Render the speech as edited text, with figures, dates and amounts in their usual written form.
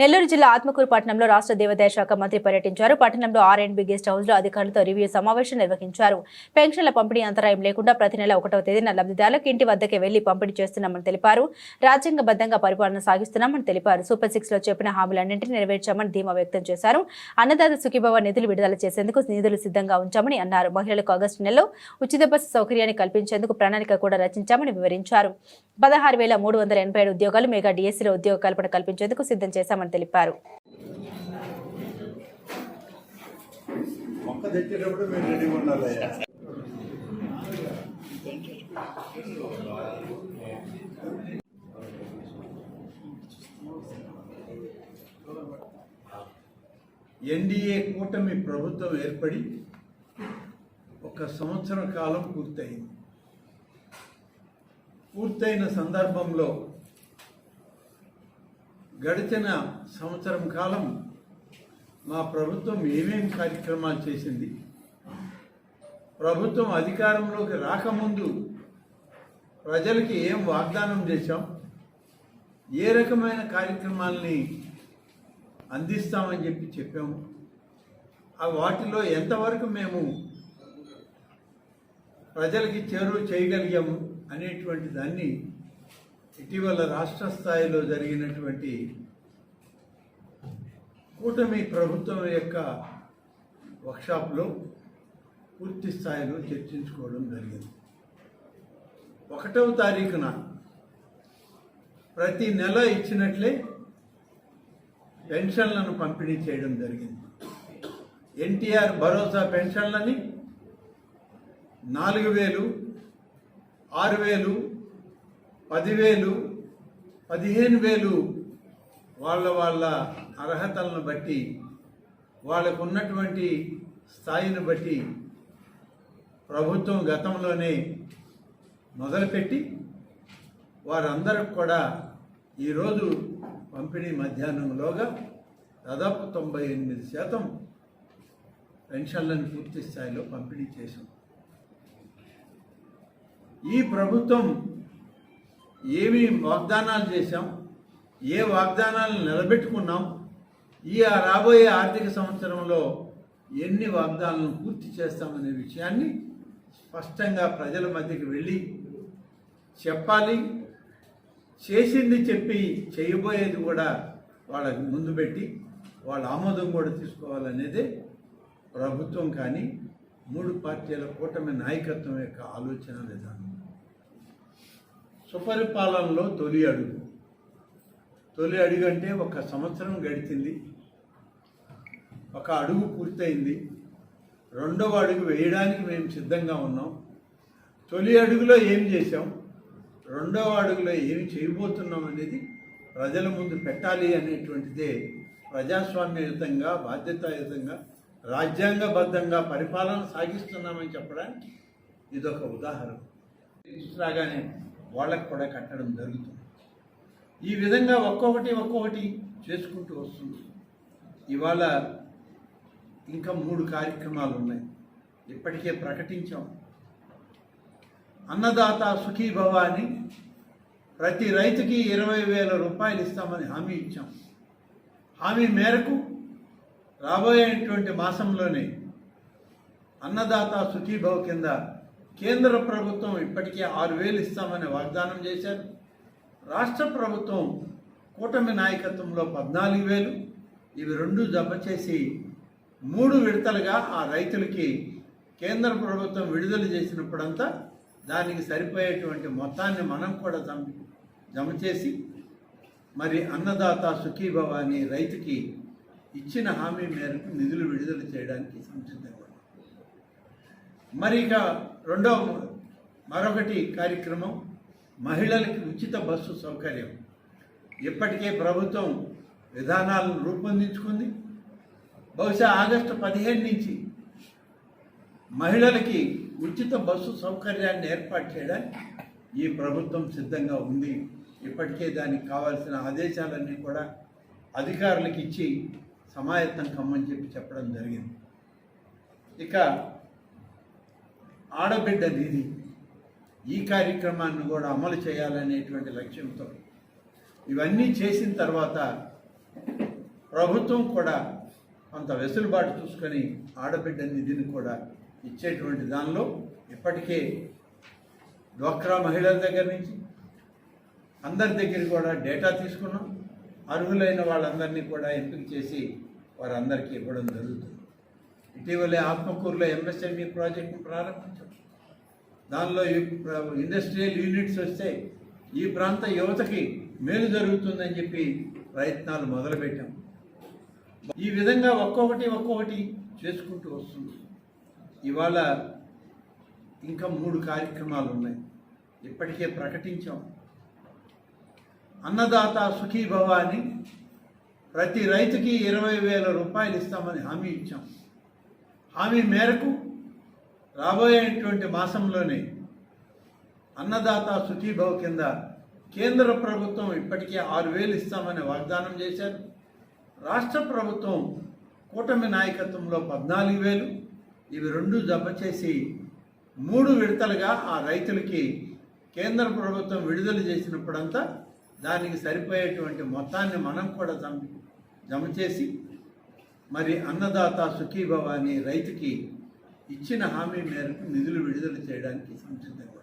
నెల్లూరు జిల్లా ఆత్మకూరు పట్టణంలో రాష్ట్ర దేవాదాయ శాఖ మంత్రి పర్యటించారు. పట్టణంలో R&B గెస్ట్ హౌస్ లో అధికారులతో రివ్యూ సమావేశం నిర్వహించారు. పెన్షన్ల పంపిణీ అంతరాయం లేకుండా ప్రతి నెల 1వ తేదీన లబ్ధిదారులకు ఇంటి వద్దకే వెళ్లి పంపిణీ చేస్తున్నామని తెలిపారు. రాజ్యాంగబద్ధంగా పరిపాలన సాగిస్తున్నామని తెలిపారు. సూపర్ 6 లో చెప్పిన హామీలన్నింటినీ నెరవేర్చామని ధీమా వ్యక్తం చేశారు. అన్నదాత సుఖీభవ నిధులు విడుదల చేసేందుకు నిధులు సిద్ధంగా ఉంచామని అన్నారు. మహిళలకు ఆగస్టు నెలలో ఉచిత బస్సు సౌకర్యాన్ని కల్పించేందుకు ప్రణాళిక కూడా రచించామని వివరించారు. 16,387 ఉద్యోగాలు మెగా DSCలో ఉద్యోగ కల్పన కల్పించేందుకు సిద్ధం చేశామని తెలిపారు. ఎన్డీఏ కూటమి ప్రభుత్వం ఏర్పడి 1 సంవత్సర కాలం పూర్తయింది. పూర్తయిన సందర్భంలో గడిచిన సంవత్సరం కాలం మా ప్రభుత్వం ఏమేమి కార్యక్రమాలు చేసింది, ప్రభుత్వం అధికారంలోకి రాకముందు ప్రజలకి ఏం వాగ్దానం చేశాం, ఏ రకమైన కార్యక్రమాలని అందిస్తామని చెప్పాము, వాటిలో ఎంతవరకు మేము ప్రజలకి చేరువ చేయగలిగాము అనేటువంటి దాన్ని ఇటీవల రాష్ట్ర స్థాయిలో జరిగినటువంటి కూటమి ప్రభుత్వం యొక్క వర్క్షాప్లో పూర్తి స్థాయిలో చర్చించుకోవడం జరిగింది. 1వ తారీఖున ప్రతి నెల ఇచ్చినట్లే పెన్షన్లను పంపిణీ చేయడం జరిగింది. ఎన్టీఆర్ భరోసా పెన్షన్లని 4,000, 6,000, 10,000, 15,000 వాళ్ళ అర్హతలను బట్టి, వాళ్ళకు ఉన్నటువంటి స్థాయిని బట్టి ప్రభుత్వం గతంలోనే మొదలుపెట్టి వారందరికి కూడా ఈరోజు పంపిణీ మధ్యాహ్నంలోగా దాదాపు 98% పెన్షన్లను పూర్తి స్థాయిలో పంపిణీ చేశాం. ఈ ప్రభుత్వం ఏమి వాగ్దానాలు చేశాం, ఏ వాగ్దానాలను నిలబెట్టుకున్నాం, ఈ రాబోయే ఆర్థిక సంవత్సరంలో ఎన్ని వాగ్దానాలను పూర్తి చేస్తామనే విషయాన్ని స్పష్టంగా ప్రజల మధ్యకి వెళ్ళి చెప్పాలి. చేసింది చెప్పి చేయబోయేది కూడా వాళ్ళకి ముందు పెట్టి వాళ్ళ ఆమోదం కూడా తీసుకోవాలనేదే ప్రభుత్వం కానీ 3 పార్టీల కూటమి నాయకత్వం యొక్క ఆలోచన విధానం. సుపరిపాలనలో తొలి అడుగు అంటే 1 సంవత్సరం గడిచింది, 1 అడుగు పూర్తయింది, 2వ అడుగు వేయడానికి మేము సిద్ధంగా ఉన్నాం. తొలి అడుగులో ఏం చేశాం, 2వ అడుగులో ఏమి చేయబోతున్నాం అనేది ప్రజల ముందు పెట్టాలి అనేటువంటిదే ప్రజాస్వామ్యయుతంగా, బాధ్యతాయుతంగా, రాజ్యాంగబద్ధంగా పరిపాలన సాగిస్తున్నామని చెప్పడానికి ఇదొక ఉదాహరణ. రాగానే వాళ్ళకు కూడా కట్టడం జరుగుతుంది. ఈ విధంగా ఒక్కొక్కటి చేసుకుంటూ వస్తుంది. ఇవాళ ఇంకా 3 కార్యక్రమాలు ఉన్నాయి, ఇప్పటికే ప్రకటించాం. అన్నదాత సుఖీభవ అని ప్రతి రైతుకి 20,000 రూపాయలు ఇస్తామని హామీ ఇచ్చాం. హామీ మేరకు రాబోయేటువంటి మాసంలోనే అన్నదాత సుఖీభవ కింద కేంద్ర ప్రభుత్వం ఇప్పటికే 6,000 ఇస్తామని వాగ్దానం చేశారు. రాష్ట్ర ప్రభుత్వం కూటమి నాయకత్వంలో 14,000, ఇవి 2 జమ చేసి 3 విడతలుగా ఆ రైతులకి కేంద్ర ప్రభుత్వం విడుదల చేసినప్పుడంతా దానికి సరిపోయేటువంటి మొత్తాన్ని మనం కూడా జమ చేసి మరి అన్నదాత సుఖీభవ అని రైతుకి ఇచ్చిన హామీ మేరకు నిధులు విడుదల చేయడానికి సంసిద్ధంగా. మరి ఇక మరొకటి కార్యక్రమం మహిళలకి ఉచిత బస్సు సౌకర్యం. ఇప్పటికే ప్రభుత్వం విధానాలను రూపొందించుకుంది. బహుశా ఆగస్టు 15 నుంచి మహిళలకి ఉచిత బస్సు సౌకర్యాన్ని ఏర్పాటు చేయడానికి ఈ ప్రభుత్వం సిద్ధంగా ఉంది. ఇప్పటికే దానికి కావాల్సిన ఆదేశాలన్నీ కూడా అధికారులకు ఇచ్చి సమాయత్తం కమ్మని చెప్పడం జరిగింది. ఇక ఆడబిడ్డ నిధి, ఈ కార్యక్రమాన్ని కూడా అమలు చేయాలనేటువంటి లక్ష్యంతో ఇవన్నీ చేసిన తర్వాత ప్రభుత్వం కూడా కొంత వెసులుబాటు చూసుకొని ఆడబిడ్డ నిధిని కూడా ఇచ్చేటువంటి దానిలో ఇప్పటికే డ్వాక్రా మహిళల దగ్గర నుంచి అందరి దగ్గర కూడా డేటా తీసుకున్నాం. అర్హులైన వాళ్ళందరినీ కూడా ఎంపిక చేసి వారందరికీ ఇవ్వడం జరుగుతుంది. ఇటీవలే ఆత్మకూరులో ఎంఎస్ఎంఈ ప్రాజెక్టును ప్రారంభించాం. దానిలో ఇండస్ట్రియల్ యూనిట్స్ వస్తే ఈ ప్రాంత యువతకి మేలు జరుగుతుందని చెప్పి ప్రయత్నాలు మొదలుపెట్టాం. ఈ విధంగా ఒక్కొక్కటి చేసుకుంటూ వస్తుంది. ఇవాళ ఇంకా 3 కార్యక్రమాలు ఉన్నాయి, ఇప్పటికే ప్రకటించాం. అన్నదాత సుఖీభవ అని ప్రతి రైతుకి 20,000 రూపాయలు ఇస్తామని హామీ ఇచ్చాం. హామీ మేరకు రాబోయేటువంటి మాసంలోనే అన్నదాత సుఖీభవ కింద కేంద్ర ప్రభుత్వం ఇప్పటికే 6,000 ఇస్తామని వాగ్దానం చేశారు. రాష్ట్ర ప్రభుత్వం కూటమి నాయకత్వంలో 14,000, ఇవి 2 జమ చేసి 3 విడతలుగా ఆ రైతులకి కేంద్ర ప్రభుత్వం విడుదల చేసినప్పుడంతా దానికి సరిపోయేటువంటి మొత్తాన్ని మనం కూడా జమ చేసి మరి అన్నదాత సుఖీభవ అని రైతుకి ఇచ్చిన హామీ మేరకు నిధులు విడుదల చేయడానికి సంసిద్ధంగా